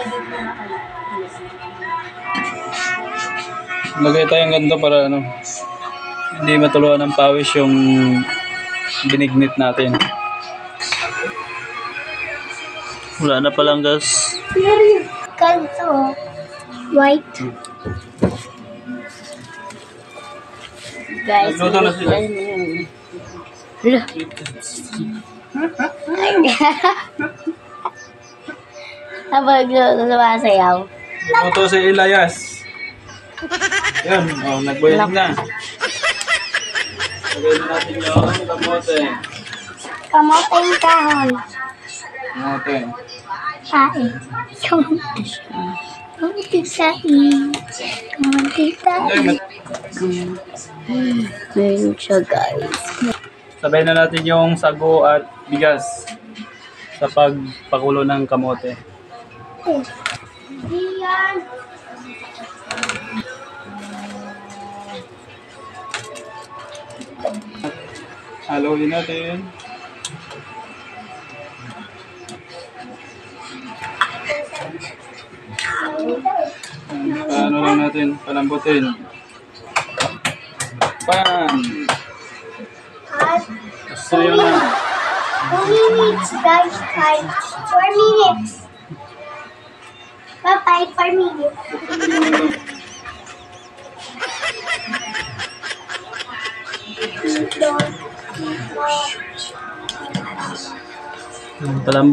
edit mo na kaya. Lagay tayong ganito para ano, hindi matuluan ng pawis yung binignit natin. Wala na palang gas. Ganito. White. Guys, nagluto na sila. Habang sumasayaw. Nagluto si Elias. Yun, oh, nag-boil na. Lagay na natin yung kamote. Kamoteng kahon. Kamote. Saing. Kamote saing. Kamote saing. Meron siya, guys. Sabay na natin yung sago at bigas sa pagpakulo ng kamote. Diyan. Haluin natin. Paano lang natin palambutin. Pan! Gusto yun na. 2 minutes, guys. 4 minutes. Bye-bye, 4 minutes. Palambot.